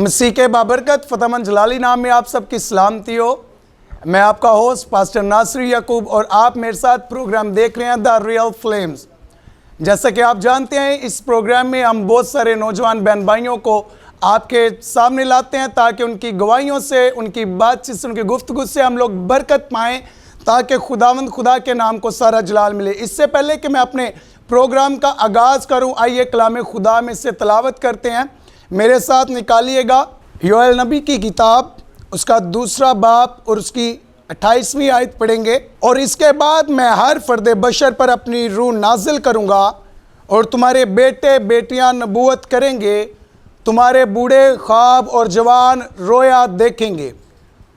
मसीह के बाबरकत फतेहमंद जलाली नाम में आप सबकी सलामती हो। मैं आपका होस्ट पास्टर नासिर याकूब और आप मेरे साथ प्रोग्राम देख रहे हैं द रियल फ्लेम्स। जैसा कि आप जानते हैं, इस प्रोग्राम में हम बहुत सारे नौजवान बहन भाइयों को आपके सामने लाते हैं ताकि उनकी गवाहियों से, उनकी बातचीत से, उनकी गुफ्तगू से हम लोग बरकत पाएँ, ताकि खुदावंद खुदा के नाम को सारा जलाल मिले। इससे पहले कि मैं अपने प्रोग्राम का आगाज़ करूं, आइए कलाम खुदा में से तलावत करते हैं। मेरे साथ निकालिएगा योएल नबी की किताब, उसका 2 बाब और उसकी 28वीं आयत पढ़ेंगे। और इसके बाद मैं हर फर्द बशर पर अपनी रूह नाजिल करूँगा और तुम्हारे बेटे बेटियां नबूवत करेंगे, तुम्हारे बूढ़े ख्वाब और जवान रोया देखेंगे।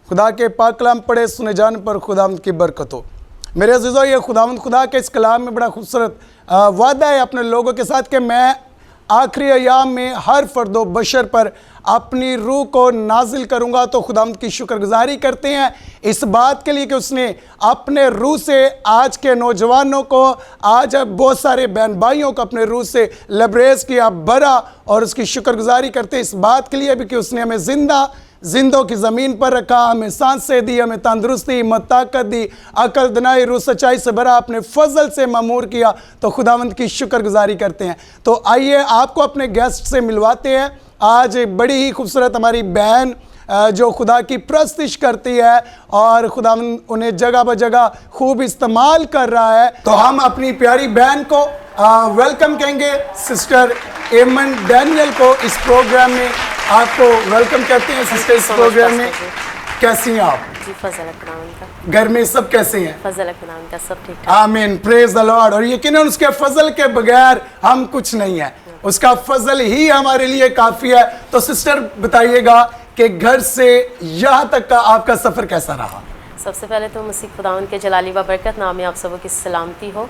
खुदा के पाक कलाम पढ़े सुने जाने पर खुदावंद की बरकत हो। मेरे अज़ीज़ों, ये खुदावंद खुदा के इस कलाम में बड़ा खूबसूरत वादा है अपने लोगों के साथ कि मैं आखिरी अयाम में हर फर्दो बशर पर अपनी रूह को नाजिल करूँगा। तो खुदावंद की शुक्रगुजारी करते हैं इस बात के लिए कि उसने अपने रूह से आज के नौजवानों को, आज बहुत सारे बहन भाइयों को अपने रूह से लबरेज किया, भरा। और उसकी शुक्रगुजारी करते हैं इस बात के लिए भी कि उसने हमें जिंदों की ज़मीन पर रखा, हमें सांसें दी, हमें तंदुरुस्ती, हिम्मत, ताकत दी, अकल, दनाई, रूह, सच्चाई से भरा, अपने फजल से मामूर किया। तो खुदावंद की शुक्रगुजारी करते हैं। तो आइए आपको अपने गेस्ट से मिलवाते हैं। आज बड़ी ही खूबसूरत हमारी बहन जो खुदा की प्रस्तिश करती है और खुदावंद उन्हें जगह ब जगह खूब इस्तेमाल कर रहा है। तो हम अपनी प्यारी बहन को वेलकम कहेंगे, सिस्टर एमन डैनियल को इस प्रोग्राम में आपको वेलकम करते हैं। सिस्टर, इस प्रोग्राम में कैसी हैं आप? जी, फजल खुदावंद का। घर में सब कैसे हैं? फजल खुदावंद का सब ठीक ठाक। आमीन, प्रेज द लॉर्ड। और यकीनन उसके फजल के बगैर हम कुछ नहीं है, उसका फजल ही हमारे लिए काफ़ी है। तो सिस्टर बताइएगा कि घर से यहाँ तक का आपका सफ़र कैसा रहा? सबसे पहले तो मसीह खुदावंद के जलाली व बरकत नाम में आप सबों की सलामती हो।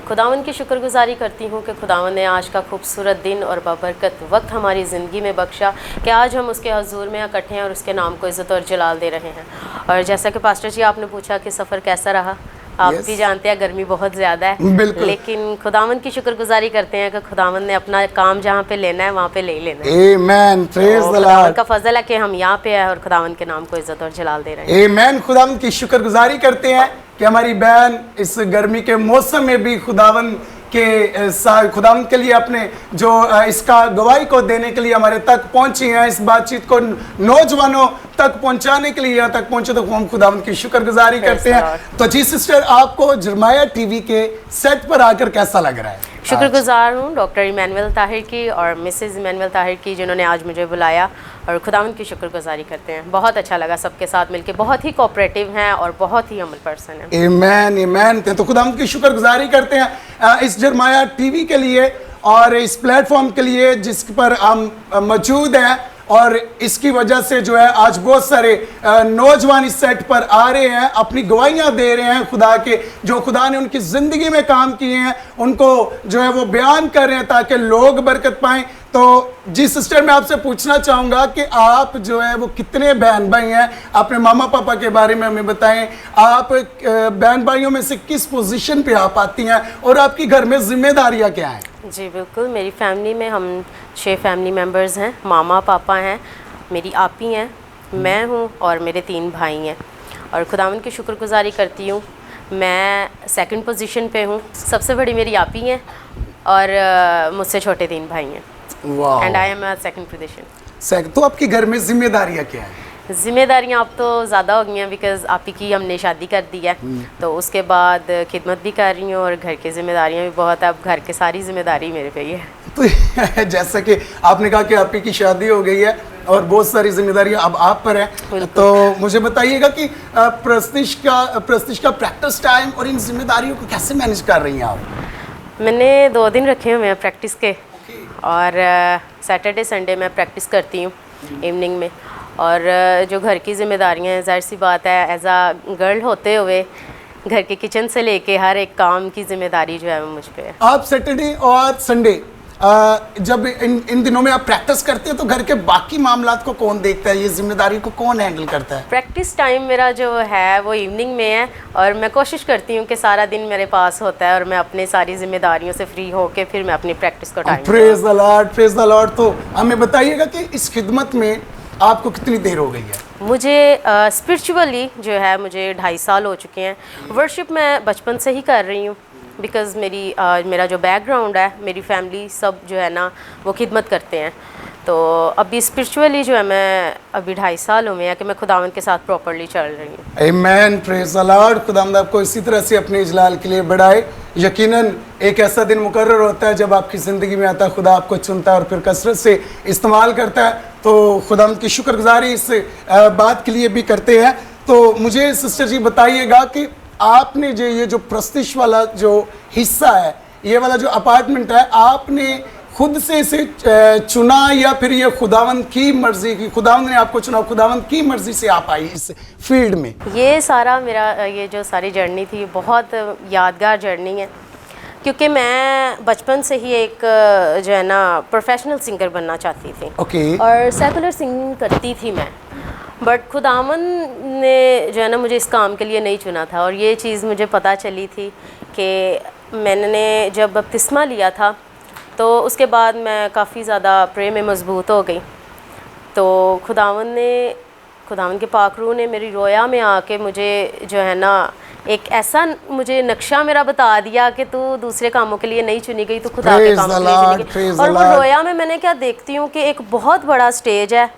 खुदावंद की शुक्रगुजारी करती हूँ कि खुदावंद ने आज का खूबसूरत दिन और बाबरकत वक्त हमारी ज़िंदगी में बख्शा कि आज हम उसके हजूर में इकट्ठे हैं और उसके नाम को इज़्ज़त और जलाल दे रहे हैं। और जैसा कि पास्टर जी आपने पूछा कि सफ़र कैसा रहा, आप भी जानते हैं गर्मी बहुत ज़्यादा है, लेकिन खुदावंद की शुक्रगुजारी करते हैं कि खुदावंद ने अपना काम जहाँ पे लेना है वहाँ पे ले लेना है। आमीन, प्रेज द लॉर्ड। खुदावंद का फजल है कि हम यहाँ पे हैं और खुदावंद के नाम को इज्जत और जलाल दे रहे हैं। आमीन। खुदावंद की शुक्रगुजारी करते हैं कि हमारी बहन इस गर्मी के मौसम में भी खुदावंद के लिए अपने जो इसका गवाही को देने के लिए हमारे तक पहुंची हैं, इस बातचीत को नौजवानों तक पहुंचाने के लिए यहाँ तक पहुंचे। तो हम खुदावंद की शुक्रगुजारी करते हैं। तो जी सिस्टर, आपको जरमाया टीवी के सेट पर आकर कैसा लग रहा है? शुक्रगुजार हूँ डॉक्टर इमानुएल ताहिर की और मिसेज़ इमानुएल ताहिर की, जिन्होंने आज मुझे बुलाया, और खुदावंद की शुक्रगुजारी करते हैं। बहुत अच्छा लगा सबके साथ मिलके, बहुत ही कोऑपरेटिव हैं और बहुत ही अमल पर्सन हैं। आमीन, आमीन। तो खुदावंद की शुक्रगुजारी करते हैं इस जरमाया टीवी के लिए और इस प्लेटफॉर्म के लिए जिस पर हम मौजूद हैं। और इसकी वजह से जो है आज बहुत सारे नौजवान इस सेट पर आ रहे हैं, अपनी गवाहियां दे रहे हैं खुदा के, जो खुदा ने उनकी ज़िंदगी में काम किए हैं उनको जो है वो बयान कर रहे हैं ताकि लोग बरकत पाएं। तो जी सिस्टर, मैं आपसे पूछना चाहूँगा कि आप जो है वो कितने बहन भाई हैं? अपने मामा पापा के बारे में हमें बताएं। आप बहन भाइयों में से किस पोजीशन पे आप आती हैं और आपकी घर में जिम्मेदारियाँ क्या हैं? जी बिल्कुल, मेरी फैमिली में हम 6 फैमिली मेम्बर्स हैं। मामा पापा हैं, मेरी आपी हैं, मैं हूँ और मेरे 3 भाई हैं। और खुदावंद की शुक्रगुजारी करती हूँ, मैं 2nd पोजीशन पे हूँ। सबसे बड़ी मेरी आपी हैं और मुझसे छोटे 3 भाई हैं। And I am 2nd position. तो आपके घर में जिम्मेदारियाँ क्या हैं? जिम्मेदारियाँ अब तो ज़्यादा हो गई हैं, बिकॉज़ आपी की हमने शादी कर दी है, तो उसके बाद खिदमत भी कर रही हूँ और घर की जिम्मेदारियाँ भी बहुत है। अब घर की सारी जिम्मेदारी मेरे पे ही है। तो जैसा कि आपने कहा कि आपी की शादी हो गई है और बहुत सारी जिम्मेदारियाँ अब आप पर हैं, तो मुझे बताइएगा कि प्रस्तिश का प्रैक्टिस टाइम और इन जिम्मेदारियों को कैसे मैनेज कर रही हैं आप? मैंने 2 दिन रखे हुए हैं प्रैक्टिस के, और सैटरडे संडे मैं प्रैक्टिस करती हूँ इवनिंग में। और जो घर की जिम्मेदारियाँ हैं, ज़ाहिर सी बात है, एज अ गर्ल होते हुए घर के किचन से लेके हर एक काम की जिम्मेदारी जो है वो मुझ पे है। आप सैटरडे और संडे जब इन दिनों में आप प्रैक्टिस करते हैं तो घर के बाकी मामलात को कौन देखता है, ये जिम्मेदारी को कौन हैंडल करता है? प्रैक्टिस टाइम मेरा जो है वो इवनिंग में है और मैं कोशिश करती हूँ कि सारा दिन मेरे पास होता है और मैं अपनी सारी जिम्मेदारियों से फ्री होकर फिर मैं अपनी प्रैक्टिस को time. Praise the Lord, praise the Lord. तो हमें बताइएगा कि इस खिदमत में आपको कितनी देर हो गई है? मुझे स्पिरिचुअली जो है मुझे 2.5 साल हो चुके हैं। वर्शिप मैं बचपन से ही कर रही हूँ, बिकॉज़ मेरा जो बैकग्राउंड है, मेरी फैमिली सब जो है ना वो खिदमत करते हैं। तो अभी स्पिरिचुअली जो है मैं अभी 2.5 साल हुए हैं कि मैं खुदावंद के साथ प्रॉपरली चल रही हूँ। आमीन, प्रेज़ द लॉर्ड। खुदावंद आपको इसी तरह से अपने इजलाल के लिए बढ़ाए। यकीनन एक ऐसा दिन मुकर्रर होता है जब आपकी ज़िंदगी में आता है, खुदा आपको चुनता है और फिर कसरत से इस्तेमाल करता है। तो खुदावंद की शुक्रगुजारी इस बात के लिए भी करते हैं। तो मुझे सिस्टर जी बताइएगा कि आपने जो ये जो प्रस्तिश वाला जो हिस्सा है, ये वाला जो अपार्टमेंट है, आपने खुद से इसे चुना या फिर ये खुदावंद की मर्जी की, खुदावंद ने आपको चुना, खुदावंद की मर्जी से आप आई इस फील्ड में? ये सारा मेरा ये जो सारी जर्नी थी बहुत यादगार जर्नी है, क्योंकि मैं बचपन से ही एक जो है ना प्रोफेशनल सिंगर बनना चाहती थी। ओके। और सेकुलर सिंगिंग करती थी मैं, बट खुदावंद ने जो है ना मुझे इस काम के लिए नहीं चुना था। और ये चीज़ मुझे पता चली थी कि मैंने जब बपतिस्मा लिया था तो उसके बाद मैं काफ़ी ज़्यादा प्रेम में मजबूत हो गई। तो खुदावंद के पाक रूह ने मेरी रोया में आके मुझे जो है ना एक ऐसा मुझे नक्शा मेरा बता दिया कि तू दूसरे कामों के लिए नहीं चुनी गई, तू खुदा के कामों के लिए चुनी गई। और वो रोया में मैंने क्या देखती हूँ कि एक बहुत बड़ा स्टेज है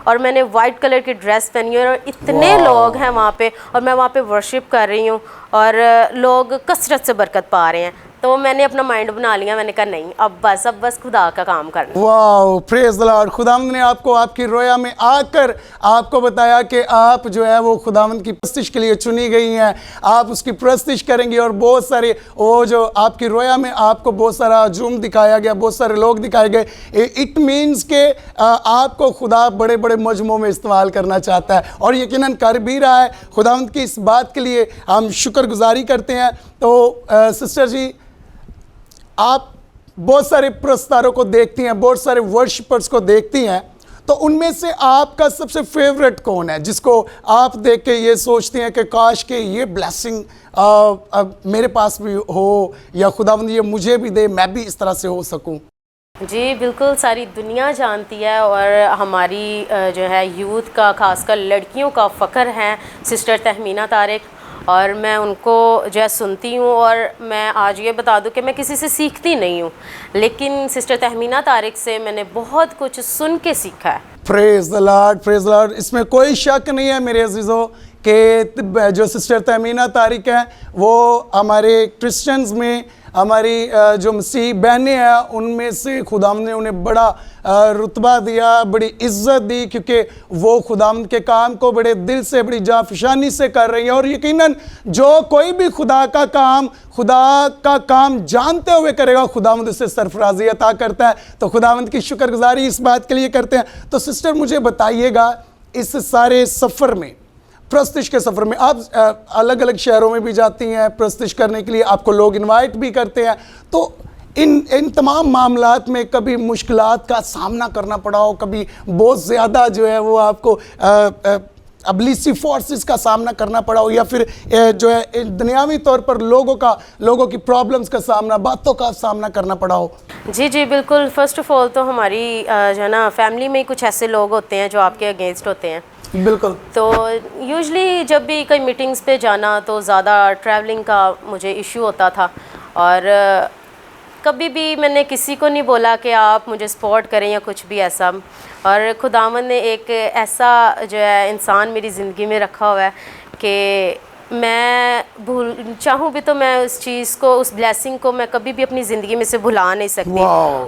और मैंने वाइट कलर की ड्रेस पहनी है और इतने लोग हैं वहाँ पे, और मैं वहाँ पे वर्शिप कर रही हूँ और लोग कसरत से बरकत पा रहे हैं। तो मैंने अपना माइंड बना लिया, मैंने कहा नहीं, अब बस खुदा का काम करना। Wow, praise the Lord. खुदावंद ने आपको आपकी रोया में आकर आपको बताया कि आप जो है वो खुदावंद की प्रस्तिश के लिए चुनी गई हैं, आप उसकी प्रस्तिश करेंगी। और बहुत सारे वो जो आपकी रोया में आपको बहुत सारा हजूम दिखाया गया, बहुत सारे लोग दिखाए गए। इट मीन्स के आपको खुदा बड़े बड़े मजमों में इस्तेमाल करना चाहता है और यकीनन कर भी रहा है। खुदावंद की इस बात के लिए हम शुक्रगुजारी करते हैं। तो सिस्टर जी, आप बहुत सारे प्रस्तारों को देखती हैं, बहुत सारे वर्शिपर्स को देखती हैं, तो उनमें से आपका सबसे फेवरेट कौन है जिसको आप देख के ये सोचती हैं कि काश के ये ब्लेसिंग मेरे पास भी हो या खुदावंद ये मुझे भी दे, मैं भी इस तरह से हो सकूं? जी बिल्कुल, सारी दुनिया जानती है और हमारी जो है यूथ का, खासकर लड़कियों का फ़ख्र है सिस्टर तहमीना तारिक। और मैं उनको जो है सुनती हूँ और मैं आज ये बता दूँ कि मैं किसी से सीखती नहीं हूँ, लेकिन सिस्टर तहमीना तारिक से मैंने बहुत कुछ सुन के सीखा है। Praise the Lord, praise the Lord. इसमें कोई शक नहीं है मेरे अजीज़ों कि जो सिस्टर तहमीना तारिक है वो हमारे क्रिश्चियंस में, हमारी जो मसीह बहनें हैं उनमें से खुदावंद ने उन्हें बड़ा रुतबा दिया, बड़ी इज़्ज़त दी, क्योंकि वो खुदावंद के काम को बड़े दिल से, बड़ी जाफशानी से कर रही हैं। और यकीनन जो कोई भी खुदा का काम जानते हुए करेगा, खुदावंद उससे सरफराजी अता करता है। तो खुदावंद की शुक्रगुजारी इस बात के लिए करते हैं। तो सिस्टर मुझे बताइएगा, इस सारे सफ़र में, प्रस्तिश के सफ़र में, आप अलग अलग शहरों में भी जाती हैं प्रस्तिश करने के लिए, आपको लोग इनवाइट भी करते हैं, तो इन तमाम मामलात में कभी मुश्किलात का सामना करना पड़ा हो, कभी बहुत ज़्यादा जो है वो आपको अबलीसी फोर्सेस का सामना करना पड़ा हो, या फिर जो है दुनियावी तौर पर लोगों की प्रॉब्लम्स का सामना, बातों का सामना करना पड़ा हो? जी बिल्कुल। फ़र्स्ट ऑफ़ ऑल तो हमारी जो है ना फैमिली में ही कुछ ऐसे लोग होते हैं जो आपके अगेंस्ट होते हैं। बिल्कुल। तो यूजुअली जब भी कई मीटिंग्स पे जाना तो ज़्यादा ट्रैवलिंग का मुझे इशू होता था, और कभी भी मैंने किसी को नहीं बोला कि आप मुझे सपोर्ट करें या कुछ भी ऐसा। और खुदावंद ने एक ऐसा जो है इंसान मेरी ज़िंदगी में रखा हुआ है कि मैं चाहूँ भी तो मैं उस चीज़ को, उस ब्लेसिंग को मैं कभी भी अपनी ज़िंदगी में से भुला नहीं सकती।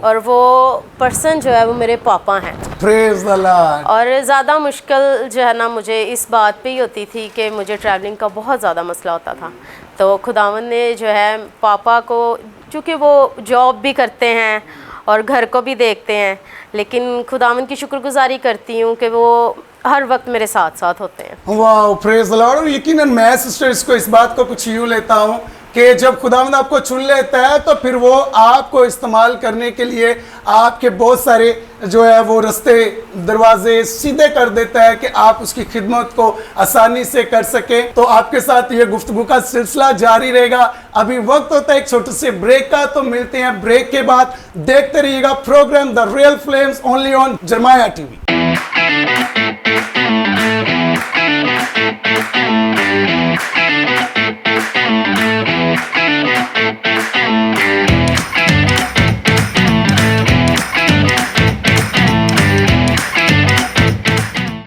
और वो पर्सन जो है वो मेरे पापा हैं। Praise the Lord. और ज़्यादा मुश्किल जो है ना मुझे इस बात पे ही होती थी कि मुझे ट्रैवलिंग का बहुत ज़्यादा मसला होता था। तो खुदावंद ने जो है पापा को, चूँकि वो जॉब भी करते हैं और घर को भी देखते हैं, लेकिन खुदावंद की शुक्रगुजारी करती हूँ कि वो हर वक्त मेरे साथ साथ होते हैं। वाह, प्रेज द लॉर्ड। और यकीनन मैं सिस्टर इसको इस बात को कुछ यूँ लेता हूँ कि जब खुदावंद आपको चुन लेता है तो फिर वो आपको इस्तेमाल करने के लिए आपके बहुत सारे जो है वो रास्ते, दरवाजे सीधे कर देता है कि आप उसकी खिदमत को आसानी से कर सकें। तो आपके साथ ये गुफ्तगू का सिलसिला जारी रहेगा। अभी वक्त होता है एक छोटे से ब्रेक का, तो मिलते हैं ब्रेक के बाद। देखते रहिएगा programme the real flames only on जरमाया टीवी।